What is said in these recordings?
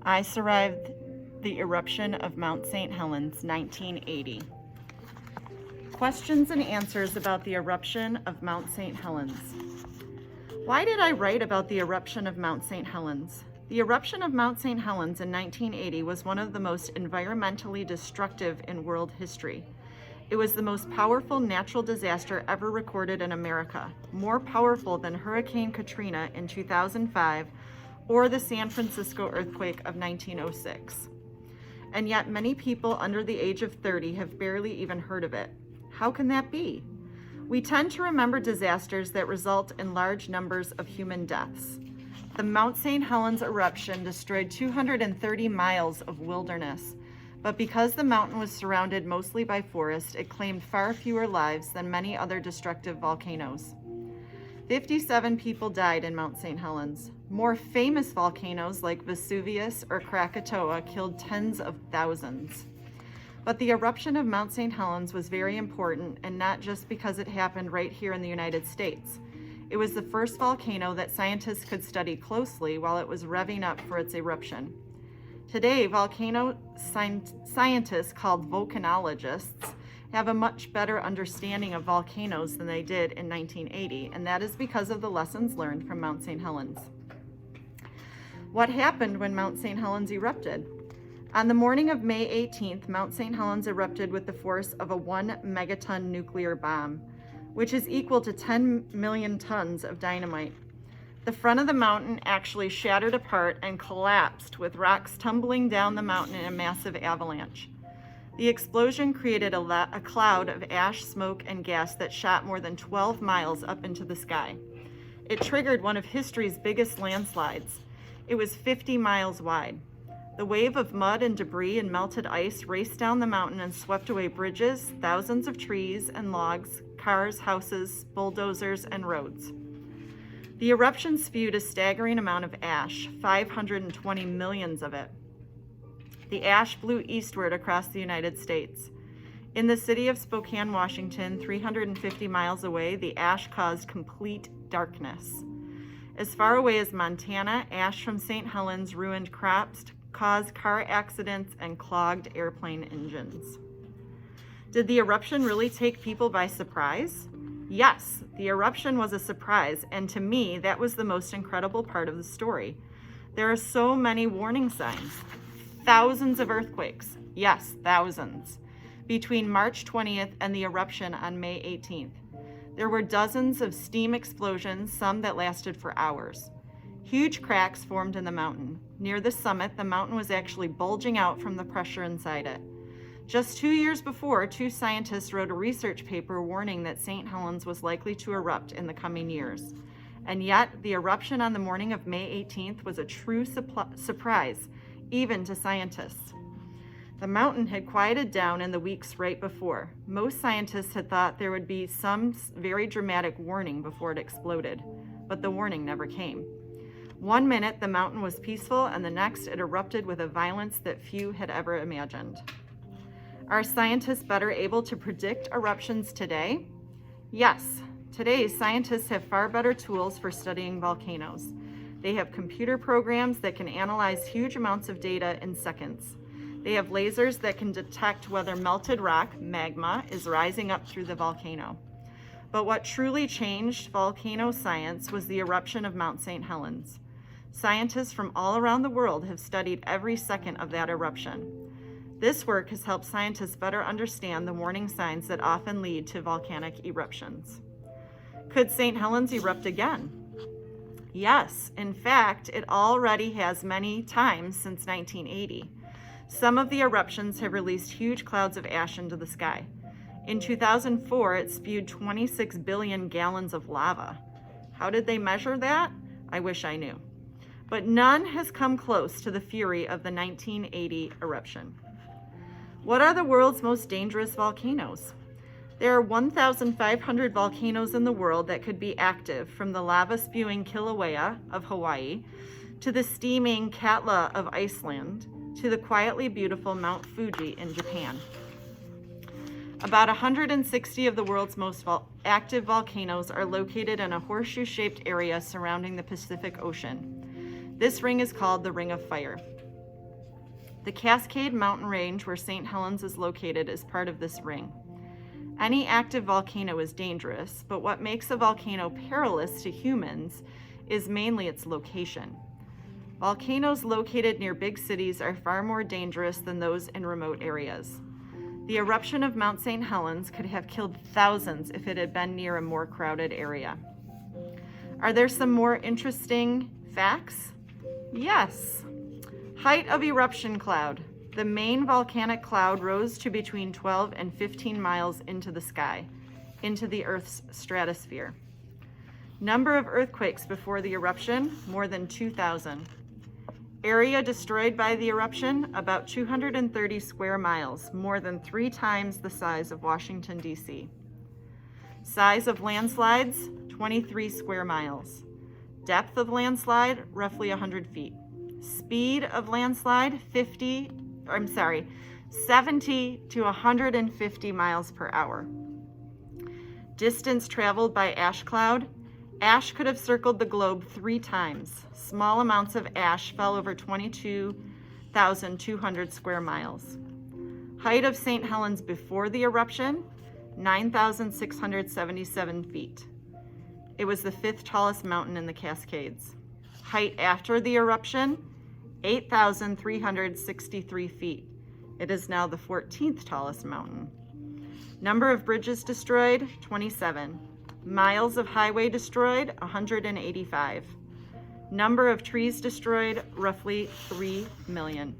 I survived the eruption of Mount St. Helens, 1980. Questions and answers about the eruption of Mount St. Helens. Why did I write about the eruption of Mount St. Helens? The eruption of Mount St. Helens in 1980 was one of the most environmentally destructive in world history. It was the most powerful natural disaster ever recorded in America, more powerful than Hurricane Katrina in 2005 or the San Francisco earthquake of 1906. And yet many people under the age of 30 have barely even heard of it. How can that be? We tend to remember disasters that result in large numbers of human deaths. The Mount St. Helens eruption destroyed 230 miles of wilderness, but because the mountain was surrounded mostly by forest, it claimed far fewer lives than many other destructive volcanoes. 57 people died in Mount St. Helens. More famous volcanoes like Vesuvius or Krakatoa killed tens of thousands. But the eruption of Mount St. Helens was very important, and not just because it happened right here in the United States. It was the first volcano that scientists could study closely while it was revving up for its eruption. Today, volcano scientists, called volcanologists, have a much better understanding of volcanoes than they did in 1980, and that is because of the lessons learned from Mount St. Helens. What happened when Mount St. Helens erupted? On the morning of May 18th, Mount St. Helens erupted with the force of a 1 megaton nuclear bomb, which is equal to 10 million tons of dynamite. The front of the mountain actually shattered apart and collapsed, with rocks tumbling down the mountain in a massive avalanche. The explosion created a cloud of ash, smoke, and gas that shot more than 12 miles up into the sky. It triggered one of history's biggest landslides. It was 50 miles wide. The wave of mud and debris and melted ice raced down the mountain and swept away bridges, thousands of trees and logs, cars, houses, bulldozers, and roads. The eruption spewed a staggering amount of ash, 520 million of it. The ash blew eastward across the United States. In the city of Spokane, Washington, 350 miles away, the ash caused complete darkness. As far away as Montana, ash from St. Helens ruined crops, caused car accidents, and clogged airplane engines. Did the eruption really take people by surprise? Yes, the eruption was a surprise, and to me, that was the most incredible part of the story. There are so many warning signs. Thousands of earthquakes, yes, thousands, between March 20th and the eruption on May 18th. There were dozens of steam explosions, some that lasted for hours. Huge cracks formed in the mountain. Near the summit, the mountain was actually bulging out from the pressure inside it. Just 2 years before, 2 scientists wrote a research paper warning that St. Helens was likely to erupt in the coming years. And yet, the eruption on the morning of May 18th was a true surprise, even to scientists. The mountain had quieted down in the weeks right before. Most scientists had thought there would be some very dramatic warning before it exploded, but the warning never came. 1 minute the mountain was peaceful, and the next it erupted with a violence that few had ever imagined. Are scientists better able to predict eruptions today? Yes. Today, scientists have far better tools for studying volcanoes. They have computer programs that can analyze huge amounts of data in seconds. They have lasers that can detect whether melted rock, magma, is rising up through the volcano. But what truly changed volcano science was the eruption of Mount St. Helens. Scientists from all around the world have studied every second of that eruption. This work has helped scientists better understand the warning signs that often lead to volcanic eruptions. Could St. Helens erupt again? Yes, in fact, it already has many times since 1980. Some of the eruptions have released huge clouds of ash into the sky. In 2004, it spewed 26 billion gallons of lava. How did they measure that? I wish I knew. But none has come close to the fury of the 1980 eruption. What are the world's most dangerous volcanoes? There are 1,500 volcanoes in the world that could be active, from the lava-spewing Kilauea of Hawaii to the steaming Katla of Iceland to the quietly beautiful Mount Fuji in Japan. About 160 of the world's most active volcanoes are located in a horseshoe-shaped area surrounding the Pacific Ocean. This ring is called the Ring of Fire. The Cascade Mountain Range, where St. Helens is located, is part of this ring. Any active volcano is dangerous, but what makes a volcano perilous to humans is mainly its location. Volcanoes located near big cities are far more dangerous than those in remote areas. The eruption of Mount St. Helens could have killed thousands if it had been near a more crowded area. Are there some more interesting facts? Yes. Height of eruption cloud. The main volcanic cloud rose to between 12 and 15 miles into the sky, into the Earth's stratosphere. Number of earthquakes before the eruption, more than 2,000. Area destroyed by the eruption, about 230 square miles, more than 3 times the size of Washington, D.C. Size of landslides, 23 square miles. Depth of landslide, roughly 100 feet. Speed of landslide, 70 to 150 miles per hour. Distance traveled by ash cloud. Ash could have circled the globe 3 times. Small amounts of ash fell over 22,200 square miles. Height of St. Helens before the eruption, 9,677 feet. It was the 5th tallest mountain in the Cascades. Height after the eruption, 8,363 feet. It is now the 14th tallest mountain. Number of bridges destroyed, 27. Miles of highway destroyed, 185. Number of trees destroyed, roughly 3 million.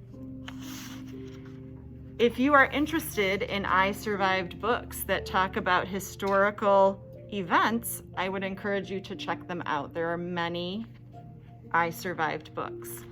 If you are interested in I Survived books that talk about historical events, I would encourage you to check them out. There are many I Survived books.